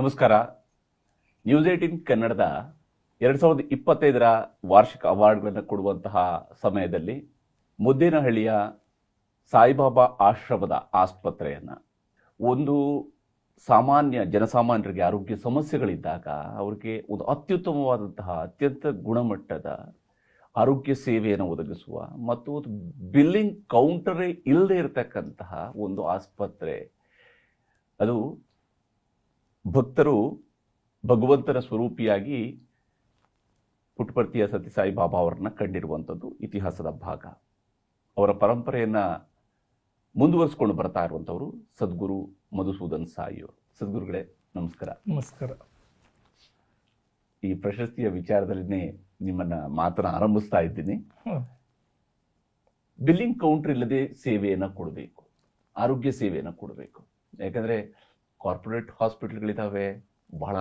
ನಮಸ್ಕಾರ. ನ್ಯೂಸ್18 ಕನ್ನಡದ 2025ರ ವಾರ್ಷಿಕ ಅವಾರ್ಡ್ಗಳನ್ನು ಕೊಡುವಂತಹ ಸಮಯದಲ್ಲಿ ಮುದ್ದೇನಹಳ್ಳಿಯ ಸಾಯಿಬಾಬಾ ಆಶ್ರಮದ ಆಸ್ಪತ್ರೆಯನ್ನು ಒಂದು ಜನಸಾಮಾನ್ಯರಿಗೆ ಆರೋಗ್ಯ ಸಮಸ್ಯೆಗಳಿದ್ದಾಗ ಅವರಿಗೆ ಒಂದು ಅತ್ಯುತ್ತಮವಾದಂತಹ ಅತ್ಯಂತ ಗುಣಮಟ್ಟದ ಆರೋಗ್ಯ ಸೇವೆಯನ್ನು ಒದಗಿಸುವ ಮತ್ತು ಒಂದು ಬಿಲ್ಲಿಂಗ್ ಕೌಂಟರೇ ಇಲ್ಲದೆ ಇರತಕ್ಕಂತಹ ಒಂದು ಆಸ್ಪತ್ರೆ. ಅದು ಭಕ್ತರು ಭಗವಂತನ ಸ್ವರೂಪಿಯಾಗಿ ಪುಟ್ಟಪರ್ತಿಯ ಸತ್ಯಸಾಯಿ ಬಾಬಾ ಅವರನ್ನ ಕಂಡಿರುವಂಥದ್ದು ಇತಿಹಾಸದ ಭಾಗ. ಅವರ ಪರಂಪರೆಯನ್ನ ಮುಂದುವರಿಸಿಕೊಂಡು ಬರ್ತಾ ಇರುವಂಥವರು ಸದ್ಗುರು ಮಧುಸೂದನ್ ಸಾಯಿ ಅವರು. ಸದ್ಗುರುಗಳೇ ನಮಸ್ಕಾರ. ನಮಸ್ಕಾರ. ಈ ಪ್ರಶಸ್ತಿಯ ವಿಚಾರದಲ್ಲಿನೇ ನಿಮ್ಮನ್ನ ಮಾತನ್ನ ಆರಂಭಿಸ್ತಾ ಇದ್ದೀನಿ. ಬಿಲ್ಲಿಂಗ್ ಕೌಂಟರ್ ಇಲ್ಲದೆ ಸೇವೆಯನ್ನ ಕೊಡಬೇಕು, ಆರೋಗ್ಯ ಸೇವೆಯನ್ನು ಕೊಡಬೇಕು. ಯಾಕಂದ್ರೆ ಕಾರ್ಪೊರೇಟ್ ಹಾಸ್ಪಿಟಲ್ಗಳಿದ್ದಾವೆ, ಬಹಳ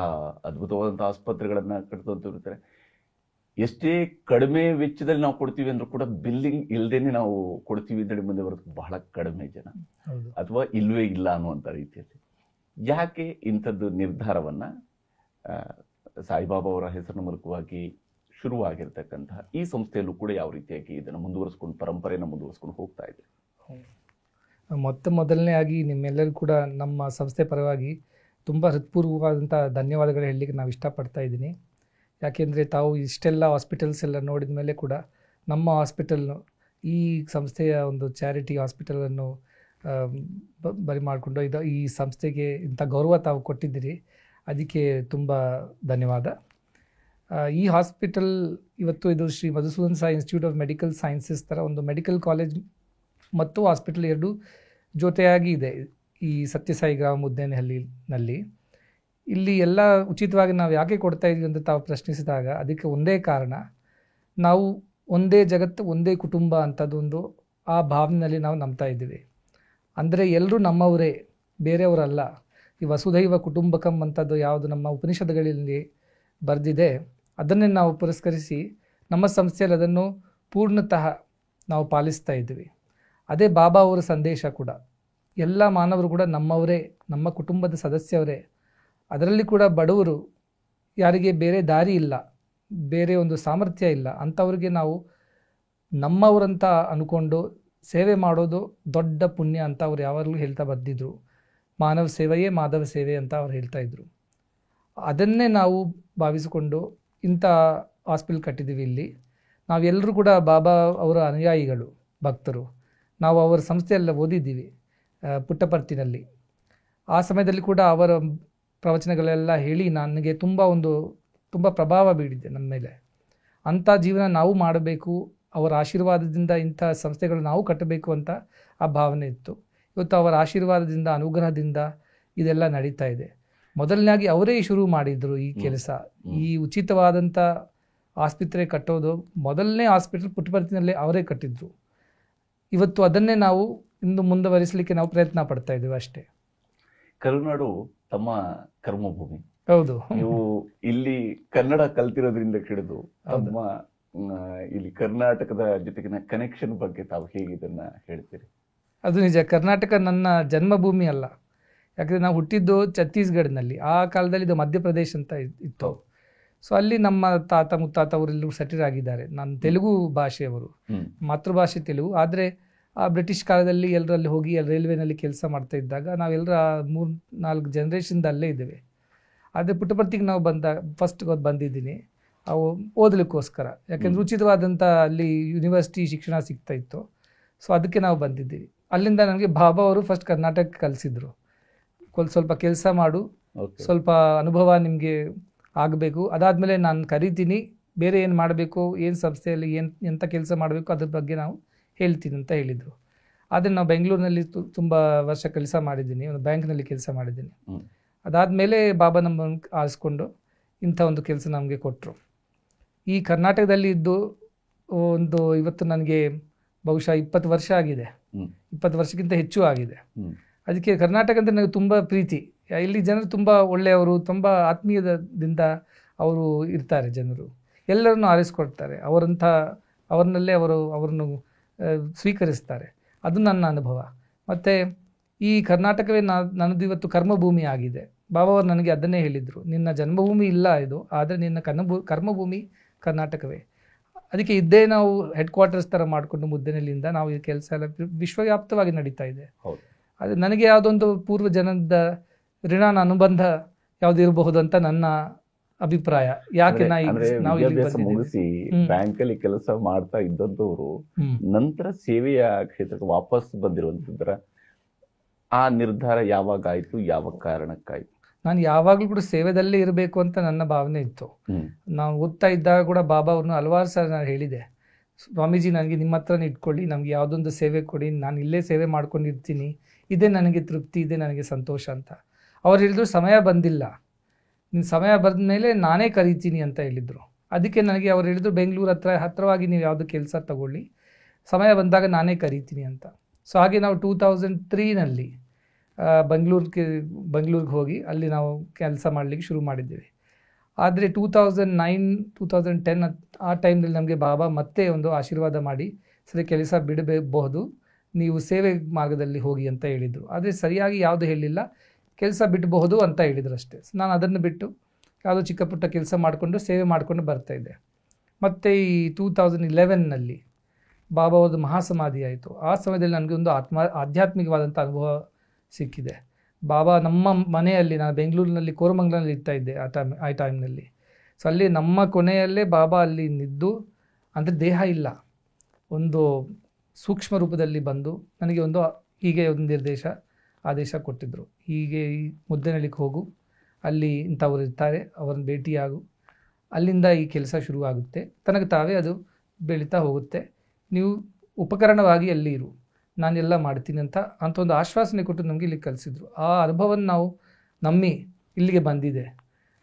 ಅದ್ಭುತವಾದಂಥ ಆಸ್ಪತ್ರೆಗಳನ್ನ ಕಟ್ಕೊಂತಿರ್ತಾರೆ. ಎಷ್ಟೇ ಕಡಿಮೆ ವೆಚ್ಚದಲ್ಲಿ ನಾವು ಕೊಡ್ತೀವಿ ಅಂದ್ರೂ ಕೂಡ ಬಿಲ್ಲಿಂಗ್ ಇಲ್ಲದೇನೆ ನಾವು ಕೊಡ್ತೀವಿ ಅಂತೇಳಿ ಮುಂದೆ ಬರೋದು ಬಹಳ ಕಡಿಮೆ ಜನ, ಅಥವಾ ಇಲ್ವೇ ಇಲ್ಲ ಅನ್ನುವಂಥ ರೀತಿಯಲ್ಲಿ. ಯಾಕೆ ಇಂಥದ್ದು ನಿರ್ಧಾರವನ್ನ ಸಾಯಿಬಾಬಾ ಅವರ ಹೆಸರಿನ ಮೂಲಕವಾಗಿ ಶುರುವಾಗಿರ್ತಕ್ಕಂತಹ ಈ ಸಂಸ್ಥೆಯಲ್ಲೂ ಕೂಡ ಯಾವ ರೀತಿಯಾಗಿ ಇದನ್ನು ಮುಂದುವರಿಸ್ಕೊಂಡು ಪರಂಪರೆಯನ್ನು ಮುಂದುವರಿಸ್ಕೊಂಡು ಹೋಗ್ತಾ ಇದೆ? ಮೊದಲನೇಯಾಗಿ ನಿಮ್ಮೆಲ್ಲರೂ ಕೂಡ ನಮ್ಮ ಸಂಸ್ಥೆ ಪರವಾಗಿ ತುಂಬ ಹೃತ್ಪೂರ್ವವಾದಂಥ ಧನ್ಯವಾದಗಳು ಹೇಳಲಿಕ್ಕೆ ನಾವು ಇಷ್ಟಪಡ್ತಾ ಇದ್ದೀನಿ. ಯಾಕೆಂದರೆ ತಾವು ಇಷ್ಟೆಲ್ಲ ಹಾಸ್ಪಿಟಲ್ಸ್ ಎಲ್ಲ ನೋಡಿದ ಮೇಲೆ ಕೂಡ ನಮ್ಮ ಹಾಸ್ಪಿಟಲ್ನು ಈ ಸಂಸ್ಥೆಯ ಒಂದು ಚಾರಿಟಿ ಹಾಸ್ಪಿಟಲನ್ನು ಬರಿ ಮಾಡಿಕೊಂಡು ಈ ಸಂಸ್ಥೆಗೆ ಇಂಥ ಗೌರವ ತಾವು ಕೊಟ್ಟಿದ್ದೀರಿ, ಅದಕ್ಕೆ ತುಂಬ ಧನ್ಯವಾದ. ಈ ಹಾಸ್ಪಿಟಲ್ ಇವತ್ತು ಇದು Shri Madhusudan Sai institute of medical sciences ಥರ ಒಂದು ಮೆಡಿಕಲ್ ಕಾಲೇಜ್ ಮತ್ತು ಹಾಸ್ಪಿಟಲ್ ಎರಡೂ ಜೊತೆಯಾಗಿ ಇದೆ ಈ ಸತ್ಯಸಾಯಿ ಗ್ರಾಮ ಮುದ್ದೇನಹಳ್ಳಿನಲ್ಲಿ. ಇಲ್ಲಿ ಎಲ್ಲ ಉಚಿತವಾಗಿ ನಾವು ಯಾಕೆ ಕೊಡ್ತಾ ಇದ್ದೀವಿ ಅಂತ ತಾವು ಪ್ರಶ್ನಿಸಿದಾಗ ಅದಕ್ಕೆ ಒಂದೇ ಕಾರಣ, ನಾವು ಒಂದೇ ಜಗತ್ತು ಒಂದೇ ಕುಟುಂಬ ಅಂಥದ್ದೊಂದು ಆ ಭಾವನೆಯಲ್ಲಿ ನಾವು ನಂಬ್ತಾ ಇದ್ದೀವಿ. ಅಂದರೆ ಎಲ್ಲರೂ ನಮ್ಮವರೇ, ಬೇರೆಯವರಲ್ಲ. ಈ ವಸುಧೈವ ಕುಟುಂಬಕಂ ಅಂಥದ್ದು ಯಾವುದು ನಮ್ಮ ಉಪನಿಷತ್ತುಗಳಲ್ಲಿ ಬರೆದಿದೆ, ಅದನ್ನೇ ನಾವು ಪುರಸ್ಕರಿಸಿ ನಮ್ಮ ಸಂಸ್ಥೆಯಲ್ಲಿ ಅದನ್ನು ಪೂರ್ಣತಃ ನಾವು ಪಾಲಿಸ್ತಾ ಇದ್ದೀವಿ. ಅದೇ ಬಾಬಾ ಅವರ ಸಂದೇಶ ಕೂಡ, ಎಲ್ಲ ಮಾನವರು ಕೂಡ ನಮ್ಮವರೇ, ನಮ್ಮ ಕುಟುಂಬದ ಸದಸ್ಯವರೇ. ಅದರಲ್ಲಿ ಕೂಡ ಬಡವರು, ಯಾರಿಗೆ ಬೇರೆ ದಾರಿ ಇಲ್ಲ, ಬೇರೆ ಒಂದು ಸಾಮರ್ಥ್ಯ ಇಲ್ಲ, ಅಂಥವ್ರಿಗೆ ನಾವು ನಮ್ಮವರಂತ ಅಂದ್ಕೊಂಡು ಸೇವೆ ಮಾಡೋದು ದೊಡ್ಡ ಪುಣ್ಯ ಅಂತ ಅವ್ರು ಯಾವಾಗಲೂ ಹೇಳ್ತಾ ಬಂದಿದ್ದರು. ಮಾನವ ಸೇವೆಯೇ ಮಾಧವ ಸೇವೆ ಅಂತ ಅವ್ರು ಹೇಳ್ತಾ ಇದ್ರು. ಅದನ್ನೇ ನಾವು ಭಾವಿಸಿಕೊಂಡು ಇಂಥ ಹಾಸ್ಪಿಟಲ್ ಕಟ್ಟಿದ್ದೀವಿ. ಇಲ್ಲಿ ನಾವೆಲ್ಲರೂ ಕೂಡ ಬಾಬಾ ಅವರ ಅನುಯಾಯಿಗಳು, ಭಕ್ತರು. ನಾವು ಅವರ ಸಂಸ್ಥೆಯೆಲ್ಲ ಓದಿದ್ದೀವಿ ಪುಟ್ಟಪರ್ತಿನಲ್ಲಿ. ಆ ಸಮಯದಲ್ಲಿ ಕೂಡ ಅವರ ಪ್ರವಚನಗಳೆಲ್ಲ ಹೇಳಿ ನನಗೆ ತುಂಬ ಪ್ರಭಾವ ಬೀರಿದೆ ನನ್ನ ಮೇಲೆ. ಅಂಥ ಜೀವನ ನಾವು ಮಾಡಬೇಕು, ಅವರ ಆಶೀರ್ವಾದದಿಂದ ಇಂಥ ಸಂಸ್ಥೆಗಳು ನಾವು ಕಟ್ಟಬೇಕು ಅಂತ ಆ ಭಾವನೆ ಇತ್ತು. ಇವತ್ತು ಅವರ ಆಶೀರ್ವಾದದಿಂದ, ಅನುಗ್ರಹದಿಂದ ಇದೆಲ್ಲ ನಡೀತಾ ಇದೆ. ಮೊದಲನೇದಾಗಿ ಅವರೇ ಶುರು ಮಾಡಿದರು ಈ ಕೆಲಸ. ಈ ಉಚಿತವಾದಂಥ ಆಸ್ಪತ್ರೆ ಕಟ್ಟೋದು ಮೊದಲನೇ ಹಾಸ್ಪಿಟಲ್ ಪುಟ್ಟಪರ್ತಿನಲ್ಲೇ ಅವರೇ ಕಟ್ಟಿದ್ರು. ಇವತ್ತು ಅದನ್ನೇ ನಾವು ಇನ್ನು ಮುಂದುವರಿಸಲಿಕ್ಕೆ ನಾವು ಪ್ರಯತ್ನ ಪಡ್ತಾ ಇದ್ದೀವಿ ಅಷ್ಟೇ. ಕರುನಾಡು ತಮ್ಮ ಕರ್ಮಭೂಮಿ. ಹೌದು. ನೀವು ಇಲ್ಲಿ ಕನ್ನಡ ಕಲ್ತಿರೋದ್ರಿಂದ ಹಿಡಿದು ತಮ್ಮ ಇಲ್ಲಿ ಕರ್ನಾಟಕದ ಜೊತೆಗಿನ ಕನೆಕ್ಷನ್ ಬಗ್ಗೆ ತಾವು ಹೇಗೆ ಇದನ್ನ ಹೇಳ್ತೀರಿ? ಅದು ನಿಜ. ಕರ್ನಾಟಕ ನನ್ನ ಜನ್ಮಭೂಮಿ ಅಲ್ಲ. ಯಾಕಂದರೆ ನಾವು ಹುಟ್ಟಿದ್ದು ಛತ್ತೀಸ್ಗಢನಲ್ಲಿ. ಆ ಕಾಲದಲ್ಲಿ ಇದು ಮಧ್ಯಪ್ರದೇಶ ಅಂತ ಇತ್ತು. ಸೊ ಅಲ್ಲಿ ನಮ್ಮ ತಾತ ಮುತ್ತಾತ ಅವರೆಲ್ಲರೂ ಸೆಟಲ್ ಆಗಿದ್ದಾರೆ. ನಾನು ತೆಲುಗು ಭಾಷೆಯವರು, ಮಾತೃಭಾಷೆ ತೆಲುಗು. ಆದರೆ ಆ ಬ್ರಿಟಿಷ್ ಕಾಲದಲ್ಲಿ ಎಲ್ಲರಲ್ಲಿ ಹೋಗಿ ರೈಲ್ವೆನಲ್ಲಿ ಕೆಲಸ ಮಾಡ್ತಾ ಇದ್ದಾಗ ನಾವೆಲ್ಲರ 3-4 ಜನರೇಷನ್ದ ಅಲ್ಲೇ ಇದ್ದೇವೆ. ಆದರೆ ಪುಟ್ಟಪರ್ತಿಗೆ ನಾವು ಫಸ್ಟ್ ಬಂದಿದ್ದೀನಿ ಅವು ಓದಲಿಕ್ಕೋಸ್ಕರ. ಯಾಕೆಂದರೆ ಉಚಿತವಾದಂಥ ಅಲ್ಲಿ ಯೂನಿವರ್ಸಿಟಿ ಶಿಕ್ಷಣ ಸಿಗ್ತಾ ಇತ್ತು. ಸೊ ಅದಕ್ಕೆ ನಾವು ಬಂದಿದ್ದೀವಿ. ಅಲ್ಲಿಂದ ನನಗೆ ಬಾಬಾ ಅವರು ಫಸ್ಟ್ ಕರ್ನಾಟಕಕ್ಕೆ ಕಲಿಸಿದ್ರು. ಸ್ವಲ್ಪ ಕೆಲಸ ಮಾಡು, ಸ್ವಲ್ಪ ಅನುಭವ ನಿಮಗೆ ಆಗಬೇಕು, ಅದಾದಮೇಲೆ ನಾನು ಕರಿತೀನಿ, ಬೇರೆ ಏನು ಮಾಡಬೇಕು, ಏನು ಸಂಸ್ಥೆಯಲ್ಲಿ ಎಂಥ ಕೆಲಸ ಮಾಡಬೇಕು ಅದ್ರ ಬಗ್ಗೆ ನಾವು ಹೇಳ್ತೀನಿ ಅಂತ ಹೇಳಿದರು. ಆದರೆ ನಾವು ಬೆಂಗಳೂರಿನಲ್ಲಿ ತುಂಬ ವರ್ಷ ಕೆಲಸ ಮಾಡಿದ್ದೀನಿ, ಒಂದು ಬ್ಯಾಂಕ್ನಲ್ಲಿ ಕೆಲಸ ಮಾಡಿದ್ದೀನಿ. ಅದಾದಮೇಲೆ ಬಾಬಾ ನಮ್ಮನ್ನು ಆರಿಸ್ಕೊಂಡು ಇಂಥ ಒಂದು ಕೆಲಸ ನಮಗೆ ಕೊಟ್ಟರು. ಈ ಕರ್ನಾಟಕದಲ್ಲಿ ಇದ್ದು ಇವತ್ತು ನನಗೆ ಬಹುಶಃ 20 ವರ್ಷ ಆಗಿದೆ, 20 ವರ್ಷಕ್ಕಿಂತ ಹೆಚ್ಚು ಆಗಿದೆ. ಅದಕ್ಕೆ ಕರ್ನಾಟಕ ಅಂದರೆ ನನಗೆ ತುಂಬ ಪ್ರೀತಿ. ಇಲ್ಲಿ ಜನರು ತುಂಬ ಒಳ್ಳೆಯವರು, ತುಂಬ ಆತ್ಮೀಯದಿಂದ ಅವರು ಇರ್ತಾರೆ. ಜನರು ಎಲ್ಲರನ್ನು ಆರಿಸ್ಕೊಡ್ತಾರೆ, ಅವ್ರನ್ನಲ್ಲೇ ಅವರನ್ನು ಸ್ವೀಕರಿಸ್ತಾರೆ. ಅದು ನನ್ನ ಅನುಭವ. ಮತ್ತು ಈ ಕರ್ನಾಟಕವೇ ನನ್ನದು ಇವತ್ತು ಕರ್ಮಭೂಮಿ ಆಗಿದೆ. ಬಾಬಾ ಅವರು ನನಗೆ ಅದನ್ನೇ ಹೇಳಿದರು, ನಿನ್ನ ಜನ್ಮಭೂಮಿ ಇಲ್ಲ ಇದು, ಆದರೆ ನಿನ್ನ ಕರ್ಮಭೂಮಿ ಕರ್ನಾಟಕವೇ. ಅದಕ್ಕೆ ಇದ್ದೇ ನಾವು ಹೆಡ್ ಕ್ವಾರ್ಟರ್ಸ್ ಥರ ಮಾಡಿಕೊಂಡು ಮುದ್ದೆನಲ್ಲಿಂದ ನಾವು ಈ ಕೆಲಸ ಎಲ್ಲ ವಿಶ್ವವ್ಯಾಪ್ತವಾಗಿ ನಡೀತಾ ಇದೆ. ಅದು ನನಗೆ ಯಾವುದೊಂದು ಪೂರ್ವ ಜನದ ಋಣಾನ ಅನುಬಂಧ ಯಾವ್ದು ಇರಬಹುದು ಅಂತ ನನ್ನ ಅಭಿಪ್ರಾಯ. ಯಾಕೆ ನಾವು ವಿದ್ಯಾಭ್ಯಾಸ ಮುಗಿಸಿ ಬ್ಯಾಂಕ್ ಅಲ್ಲಿ ಕೆಲಸ ಮಾಡ್ತಾ ಇದ್ದಂತವ್ರು ನಂತರ ಸೇವೆಯ ಕ್ಷೇತ್ರಕ್ಕೆ ವಾಪಸ್ ಬಂದಿರುವಂತಂದ್ರ ಆ ನಿರ್ಧಾರ ಯಾವಾಗ ಆಯ್ತು, ಯಾವ ಕಾರಣಕ್ಕಾಯ್ತು? ನಾನು ಯಾವಾಗಲೂ ಕೂಡ ಸೇವೆದಲ್ಲೇ ಇರಬೇಕು ಅಂತ ನನ್ನ ಭಾವನೆ ಇತ್ತು. ನಾವು ಓದ್ತಾ ಇದ್ದಾಗ ಕೂಡ ಬಾಬಾ ಅವ್ರನ್ನ ಹಲವಾರು ಸಲ ನಾನು ಹೇಳಿದೆ, ಸ್ವಾಮೀಜಿ ನನಗೆ ನಿಮ್ಮ ಹತ್ರನೇ ಇಟ್ಕೊಳ್ಳಿ, ನಮ್ಗೆ ಯಾವುದೊಂದು ಸೇವೆ ಕೊಡಿ, ನಾನು ಇಲ್ಲೇ ಸೇವೆ ಮಾಡ್ಕೊಂಡಿರ್ತೀನಿ, ಇದೇ ನನಗೆ ತೃಪ್ತಿ, ಇದೇ ನನಗೆ ಸಂತೋಷ ಅಂತ. ಅವ್ರು ಹೇಳಿದ್ರು ಸಮಯ ಬಂದಿಲ್ಲ, ನಿನ್ನ ಸಮಯ ಬಂದ ಮೇಲೆ ನಾನೇ ಕರಿತೀನಿ ಅಂತ ಹೇಳಿದರು. ಅದಕ್ಕೆ ನನಗೆ ಅವ್ರು ಹೇಳಿದ್ರು ಬೆಂಗಳೂರು ಹತ್ರವಾಗಿ ನೀವು ಯಾವುದು ಕೆಲಸ ತಗೊಳ್ಳಿ, ಸಮಯ ಬಂದಾಗ ನಾನೇ ಕರಿತೀನಿ ಅಂತ. ಸೊ ಹಾಗೆ ನಾವು 2003ನಲ್ಲಿ ಬೆಂಗಳೂರಿಗೆ ಹೋಗಿ ಅಲ್ಲಿ ನಾವು ಕೆಲಸ ಮಾಡಲಿಕ್ಕೆ ಶುರು ಮಾಡಿದ್ದೀವಿ. ಆದರೆ 2009-2010 ಆ ಟೈಮ್ನಲ್ಲಿ ನಮಗೆ ಬಾಬಾ ಮತ್ತೆ ಒಂದು ಆಶೀರ್ವಾದ ಮಾಡಿ, ಸರಿ ಕೆಲಸ ಬಿಡಬಹುದು, ನೀವು ಸೇವೆ ಮಾರ್ಗದಲ್ಲಿ ಹೋಗಿ ಅಂತ ಹೇಳಿದರು. ಆದರೆ ಸರಿಯಾಗಿ ಯಾವುದು ಹೇಳಿಲ್ಲ, ಕೆಲಸ ಬಿಡಬಹುದು ಅಂತ ಹೇಳಿದ್ರು ಅಷ್ಟೇ. ನಾನು ಅದನ್ನು ಬಿಟ್ಟು ಯಾವುದೋ ಚಿಕ್ಕ ಪುಟ್ಟ ಕೆಲಸ ಮಾಡಿಕೊಂಡು ಸೇವೆ ಮಾಡಿಕೊಂಡು ಬರ್ತಾಯಿದ್ದೆ. ಮತ್ತು ಈ 2011ನಲ್ಲಿ ಬಾಬಾ ಅವ್ರದ್ದು ಮಹಾಸಮಾಧಿ ಆಯಿತು. ಆ ಸಮಯದಲ್ಲಿ ನನಗೆ ಒಂದು ಆಧ್ಯಾತ್ಮಿಕವಾದಂಥ ಅನುಭವ ಸಿಕ್ಕಿದೆ. ಬಾಬಾ ನಮ್ಮ ಮನೆಯಲ್ಲಿ, ನಾನು ಬೆಂಗಳೂರಿನಲ್ಲಿ ಕೋರಮಂಗಲದಲ್ಲಿ ಇರ್ತಾ ಇದ್ದೆ ಆ ಟೈಮ್ನಲ್ಲಿ. ಸೊ ಅಲ್ಲಿ ನಮ್ಮ ಕೊನೆಯಲ್ಲೇ ಬಾಬಾ ಅಲ್ಲಿ ನಿದ್ದು, ಅಂದರೆ ದೇಹ ಇಲ್ಲ, ಒಂದು ಸೂಕ್ಷ್ಮ ರೂಪದಲ್ಲಿ ಬಂದು ನನಗೆ ಹೀಗೆ ಒಂದು ಆದೇಶ ಕೊಟ್ಟಿದ್ದರು, ಹೀಗೆ ಈ ಮುದ್ದೆನಳ್ಳಿಗೆ ಹೋಗು, ಅಲ್ಲಿ ಇಂಥವ್ರು ಇರ್ತಾರೆ, ಅವ್ರನ್ನ ಭೇಟಿಯಾಗು, ಅಲ್ಲಿಂದ ಈ ಕೆಲಸ ಶುರುವಾಗುತ್ತೆ, ತನಗೆ ತಾವೇ ಅದು ಬೆಳೀತಾ ಹೋಗುತ್ತೆ, ನೀವು ಉಪಕರಣವಾಗಿ ಅಲ್ಲಿ ಇರು, ನಾನೆಲ್ಲ ಮಾಡ್ತೀನಿ ಅಂತ ಒಂದು ಆಶ್ವಾಸನೆ ಕೊಟ್ಟು ನಮಗೆ ಇಲ್ಲಿ ಕಲಿಸಿದ್ರು. ಆ ಅನುಭವವನ್ನು ನಾವು ನಂಬಿ ಇಲ್ಲಿಗೆ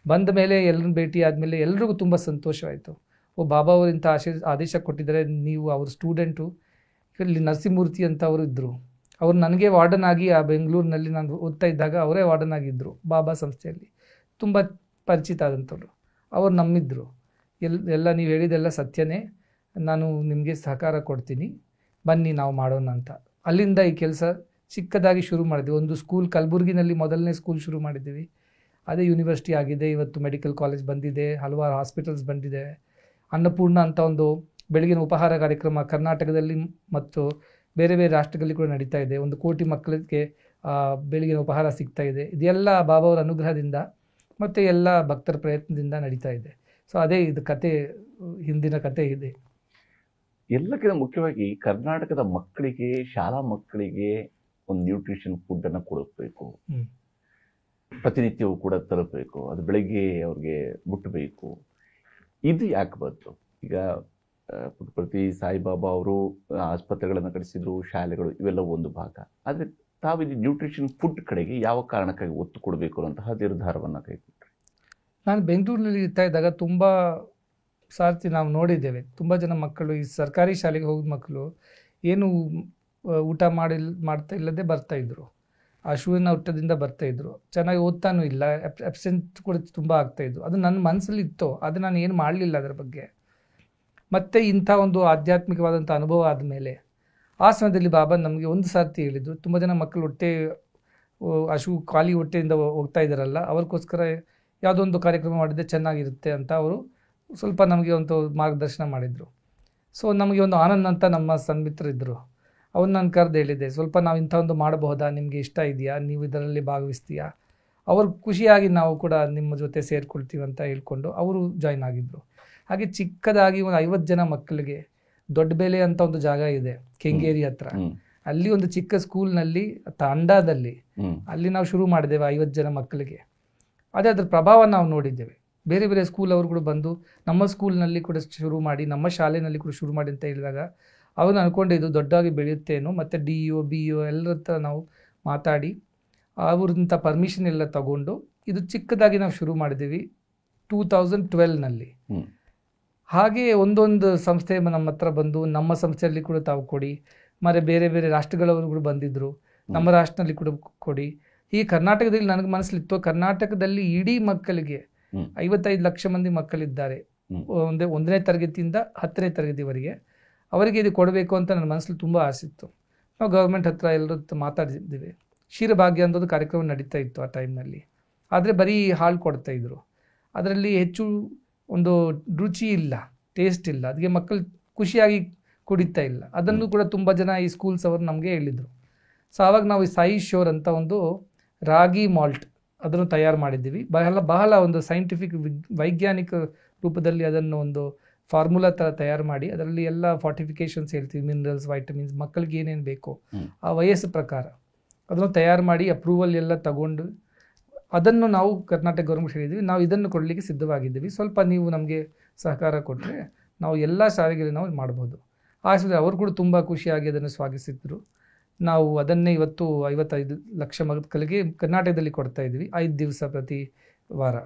ಬಂದ ಮೇಲೆ ಎಲ್ಲರನ್ನ ಭೇಟಿ ಆದಮೇಲೆ ಎಲ್ರಿಗೂ ತುಂಬ ಸಂತೋಷವಾಯಿತು. ಬಾಬಾ ಅವರು ಇಂಥ ಆದೇಶ ಕೊಟ್ಟಿದ್ದಾರೆ, ನೀವು ಅವ್ರ ಸ್ಟೂಡೆಂಟು, ಇಲ್ಲಿ ನರಸಿಂಹಮೂರ್ತಿ ಅಂತ ಅವರು ಇದ್ದರು, ಅವ್ರು ನನಗೆ ವಾರ್ಡನ್ ಆಗಿ ಆ ಬೆಂಗಳೂರಿನಲ್ಲಿ ನಾನು ಓದ್ತಾ ಇದ್ದಾಗ ಅವರೇ ವಾರ್ಡನ್ ಆಗಿದ್ದರು ಬಾಬಾ ಸಂಸ್ಥೆಯಲ್ಲಿ, ತುಂಬ ಪರಿಚಿತ ಆದಂಥವ್ರು. ಅವ್ರು ನಂಬಿದ್ರು, ಎಲ್ಲ ನೀವು ಹೇಳಿದೆಲ್ಲ ಸತ್ಯನೇ, ನಾನು ನಿಮಗೆ ಸಹಕಾರ ಕೊಡ್ತೀನಿ, ಬನ್ನಿ ನಾವು ಮಾಡೋಣ ಅಂತ. ಅಲ್ಲಿಂದ ಈ ಕೆಲಸ ಚಿಕ್ಕದಾಗಿ ಶುರು ಮಾಡಿದ್ವಿ. ಒಂದು ಸ್ಕೂಲ್ ಕಲಬುರಗಿನಲ್ಲಿ ಮೊದಲನೇ ಸ್ಕೂಲ್ ಶುರು ಮಾಡಿದ್ದೀವಿ, ಅದೇ ಯೂನಿವರ್ಸಿಟಿ ಆಗಿದೆ, ಇವತ್ತು ಮೆಡಿಕಲ್ ಕಾಲೇಜ್ ಬಂದಿದೆ, ಹಲವಾರು ಹಾಸ್ಪಿಟಲ್ಸ್ ಬಂದಿದೆ. ಅನ್ನಪೂರ್ಣ ಅಂತ ಒಂದು ಬೆಳಗಿನ ಉಪಹಾರ ಕಾರ್ಯಕ್ರಮ ಕರ್ನಾಟಕದಲ್ಲಿ ಮತ್ತು ಬೇರೆ ಬೇರೆ ರಾಷ್ಟ್ರಗಳಲ್ಲಿ ಕೂಡ ನಡೀತಾ ಇದೆ. 1 ಕೋಟಿ ಮಕ್ಕಳಿಗೆ ಬೆಳಗಿನ ಉಪಹಾರ ಸಿಗ್ತಾ ಇದೆ. ಇದೆಲ್ಲ ಬಾಬಾ ಅವರ ಅನುಗ್ರಹದಿಂದ ಮತ್ತು ಎಲ್ಲ ಭಕ್ತರ ಪ್ರಯತ್ನದಿಂದ ನಡೀತಾ ಇದೆ. ಸೊ ಅದೇ ಇದು ಕತೆ, ಹಿಂದಿನ ಕತೆ ಇದೆ. ಎಲ್ಲಕ್ಕಿಂತ ಮುಖ್ಯವಾಗಿ ಕರ್ನಾಟಕದ ಮಕ್ಕಳಿಗೆ, ಶಾಲಾ ಮಕ್ಕಳಿಗೆ ಒಂದು ನ್ಯೂಟ್ರಿಷನ್ ಫುಡ್ಡನ್ನು ಕೊಡಬೇಕು, ಪ್ರತಿನಿತ್ಯವೂ ಕೂಡ ತಲುಪಬೇಕು, ಅದು ಬೆಳಗ್ಗೆ ಅವ್ರಿಗೆ ಮುಟ್ಟಬೇಕು. ಇದು ಯಾಕೆ ಬಂತು? ಈಗ ಪ್ರತಿ ಸಾಯಿಬಾಬಾ ಅವರು ಆಸ್ಪತ್ರೆಗಳನ್ನು ಕಟ್ಟಿಸಿದ್ರು, ಶಾಲೆಗಳು, ಇವೆಲ್ಲ ಒಂದು ಭಾಗ. ಆದರೆ ತಾವಿದು ನ್ಯೂಟ್ರಿಷನ್ ಫುಡ್ ಕಡೆಗೆ ಯಾವ ಕಾರಣಕ್ಕಾಗಿ ಒತ್ತು ಕೊಡಬೇಕು ಅನ್ನೋಂತಹ ನಿರ್ಧಾರವನ್ನು ಕೈಗೊಂಡ್ರಿ? ನಾನು ಬೆಂಗಳೂರಿನಲ್ಲಿ ಇರ್ತಾ ಇದ್ದಾಗ ತುಂಬ ಸಾರ್ತಿ ನಾವು ನೋಡಿದ್ದೇವೆ, ತುಂಬ ಜನ ಮಕ್ಕಳು ಈ ಸರ್ಕಾರಿ ಶಾಲೆಗೆ ಹೋಗಿದ ಮಕ್ಕಳು ಏನು ಊಟ ಮಾಡ್ತಾ ಇಲ್ಲದೆ ಬರ್ತಾಯಿದ್ರು, ಹಸುವಿನ ಊಟದಿಂದ ಬರ್ತಾಯಿದ್ರು, ಚೆನ್ನಾಗಿ ಓದ್ತಾನೂ ಇಲ್ಲ, ಅಬ್ಸೆಂಟ್ ಕೂಡ ತುಂಬ ಆಗ್ತಾಯಿದ್ರು. ಅದು ನನ್ನ ಮನಸ್ಸಲ್ಲಿ ಇತ್ತು, ಅದು ನಾನು ಏನು ಮಾಡಲಿಲ್ಲ ಅದರ ಬಗ್ಗೆ. ಮತ್ತು ಇಂಥ ಒಂದು ಆಧ್ಯಾತ್ಮಿಕವಾದಂಥ ಅನುಭವ ಆದಮೇಲೆ ಆ ಸಮಯದಲ್ಲಿ ಬಾಬಾ ನಮಗೆ ಒಂದು ಸಾರ್ತಿ ಹೇಳಿದರು, ತುಂಬ ಜನ ಮಕ್ಕಳು ಖಾಲಿ ಹೊಟ್ಟೆಯಿಂದ ಹೋಗ್ತಾ ಇದ್ದಾರಲ್ಲ, ಅವ್ರಿಗೋಸ್ಕರ ಯಾವುದೋ ಒಂದು ಕಾರ್ಯಕ್ರಮ ಮಾಡಿದ್ರೆ ಚೆನ್ನಾಗಿರುತ್ತೆ ಅಂತ ಅವರು ಸ್ವಲ್ಪ ನಮಗೆ ಒಂದು ಮಾರ್ಗದರ್ಶನ ಮಾಡಿದರು. ಸೊ ನಮಗೆ ಒಂದು ಆನಂದ್ ಅಂತ ನಮ್ಮ ಸನ್ಮಿತ್ರರಿದ್ದರು, ಅವ್ರು ನಾನು ಕರೆದು ಹೇಳಿದ್ದೆ, ಸ್ವಲ್ಪ ನಾವು ಇಂಥ ಒಂದು ಮಾಡಬಹುದಾ, ನಿಮಗೆ ಇಷ್ಟ ಇದೆಯಾ, ನೀವು ಇದರಲ್ಲಿ ಭಾಗವಹಿಸ್ತೀಯಾ? ಅವರು ಖುಷಿಯಾಗಿ ನಾವು ಕೂಡ ನಿಮ್ಮ ಜೊತೆ ಸೇರಿಕೊಳ್ತೀವಿ ಅಂತ ಹೇಳ್ಕೊಂಡು ಅವರು ಜಾಯ್ನ್ ಆಗಿದ್ದರು. ಹಾಗೆ ಚಿಕ್ಕದಾಗಿ ಒಂದು 50 ಜನ ಮಕ್ಕಳಿಗೆ ದೊಡ್ಡಬೇಲೆ ಅಂತ ಒಂದು ಜಾಗ ಇದೆ ಕೆಂಗೇರಿ ಹತ್ರ, ಅಲ್ಲಿ ಒಂದು ಚಿಕ್ಕ ಸ್ಕೂಲ್ನಲ್ಲಿ ತಾಂಡಾದಲ್ಲಿ ಅಲ್ಲಿ ನಾವು ಶುರು ಮಾಡಿದ್ದೇವೆ 50 ಜನ ಮಕ್ಕಳಿಗೆ. ಅದೇ ಅದರ ಪ್ರಭಾವ ನಾವು ನೋಡಿದ್ದೇವೆ. ಬೇರೆ ಬೇರೆ ಸ್ಕೂಲ್ ಅವರು ಕೂಡ ಬಂದು ನಮ್ಮ ಸ್ಕೂಲ್ನಲ್ಲಿ ಕೂಡ ಶುರು ಮಾಡಿ, ನಮ್ಮ ಶಾಲೆಯಲ್ಲಿ ಕೂಡ ಶುರು ಮಾಡಿ ಅಂತ ಹೇಳಿದಾಗ ಅವನು ಅಂದ್ಕೊಂಡಿದ್ದು ದೊಡ್ಡದಾಗಿ ಬೆಳೆಯುತ್ತೇನೋ. ಮತ್ತು DO BO ಎಲ್ಲರ ಹತ್ರ ನಾವು ಮಾತಾಡಿ ಅವ್ರಂಥ ಪರ್ಮಿಷನ್ ಎಲ್ಲ ತಗೊಂಡು ಇದು ಚಿಕ್ಕದಾಗಿ ನಾವು ಶುರು ಮಾಡಿದ್ದೀವಿ 2012ನಲ್ಲಿ. ಹಾಗೆ ಒಂದೊಂದು ಸಂಸ್ಥೆ ನಮ್ಮ ಹತ್ರ ಬಂದು ನಮ್ಮ ಸಂಸ್ಥೆಯಲ್ಲಿ ಕೂಡ ತಾವು ಕೊಡಿ, ಮತ್ತು ಬೇರೆ ಬೇರೆ ರಾಷ್ಟ್ರಗಳವರು ಕೂಡ ಬಂದಿದ್ದರು, ನಮ್ಮ ರಾಷ್ಟ್ರದಲ್ಲಿ ಕೂಡ ಕೊಡಿ. ಈ ಕರ್ನಾಟಕದಲ್ಲಿ ನನಗೆ ಮನಸ್ಸಲ್ಲಿತ್ತು, ಕರ್ನಾಟಕದಲ್ಲಿ ಇಡೀ ಮಕ್ಕಳಿಗೆ 55 ಲಕ್ಷ ಮಂದಿ ಮಕ್ಕಳಿದ್ದಾರೆ, 1ನೇ ತರಗತಿಯಿಂದ 10ನೇ ತರಗತಿವರೆಗೆ, ಅವರಿಗೆ ಇದು ಕೊಡಬೇಕು ಅಂತ ನನ್ನ ಮನಸ್ಸಲ್ಲಿ ತುಂಬ ಆಸೆ ಇತ್ತು. ನಾವು ಗೌರ್ಮೆಂಟ್ ಹತ್ರ ಎಲ್ಲರ ಮಾತಾಡಿದ್ದೀವಿ. ಕ್ಷೀರಭಾಗ್ಯ ಅನ್ನೋದು ಕಾರ್ಯಕ್ರಮ ನಡೀತಾ ಇತ್ತು ಆ ಟೈಮ್ನಲ್ಲಿ. ಆದರೆ ಬರೀ ಹಾಲು ಕೊಡ್ತಾ ಇದ್ರು. ಅದರಲ್ಲಿ ಹೆಚ್ಚು ಒಂದು ರುಚಿ ಇಲ್ಲ, ಟೇಸ್ಟ್ ಇಲ್ಲ, ಅದಕ್ಕೆ ಮಕ್ಕಳು ಖುಷಿಯಾಗಿ ಕುಡಿತಾ ಇಲ್ಲ. ಅದನ್ನು ಕೂಡ ತುಂಬ ಜನ ಈ ಸ್ಕೂಲ್ಸ್ ಅವರು ನಮಗೆ ಹೇಳಿದರು. ಸೊ ಆವಾಗ ನಾವು ಈ ಸಾಯಿ ಶೋರ್ ಅಂತ ಒಂದು ರಾಗಿ ಮಾಲ್ಟ್ ಅದನ್ನು ತಯಾರು ಮಾಡಿದ್ದೀವಿ. ಬಹಳ ಒಂದು ಸೈಂಟಿಫಿಕ್ ವೈಜ್ಞಾನಿಕ ರೂಪದಲ್ಲಿ ಅದನ್ನು ಒಂದು ಫಾರ್ಮುಲಾ ಥರ ತಯಾರು ಮಾಡಿ ಅದರಲ್ಲಿ ಎಲ್ಲ ಫಾರ್ಟಿಫಿಕೇಷನ್ಸ್ ಹೇಳ್ತೀವಿ, ಮಿನರಲ್ಸ್, ವೈಟಮಿನ್ಸ್, ಮಕ್ಕಳಿಗೆ ಏನೇನು ಬೇಕು ಆ ವಯಸ್ಸು ಪ್ರಕಾರ ಅದನ್ನು ತಯಾರು ಮಾಡಿ ಅಪ್ರೂವಲ್ ಎಲ್ಲ ತಗೊಂಡು ಅದನ್ನು ನಾವು ಕರ್ನಾಟಕ ಗೌರ್ಮೆಂಟ್ ಹೇಳಿದ್ವಿ, ನಾವು ಇದನ್ನು ಕೊಡಲಿಕ್ಕೆ ಸಿದ್ಧವಾಗಿದ್ದೀವಿ, ಸ್ವಲ್ಪ ನೀವು ನಮಗೆ ಸಹಕಾರ ಕೊಟ್ಟರೆ ನಾವು ಎಲ್ಲ ಶಾಲೆಗಳಲ್ಲಿ ನಾವು ಮಾಡ್ಬೋದು. ಅವರು ಕೂಡ ತುಂಬ ಖುಷಿಯಾಗಿ ಅದನ್ನು ಸ್ವಾಗತಿಸಿದ್ರು. ನಾವು ಅದನ್ನೇ ಇವತ್ತು 55 ಲಕ್ಷ ಮಕ್ಕಳಿಗೆ ಕರ್ನಾಟಕದಲ್ಲಿ ಕೊಡ್ತಾ ಇದ್ವಿ 5 ದಿವಸ ಪ್ರತಿ ವಾರ.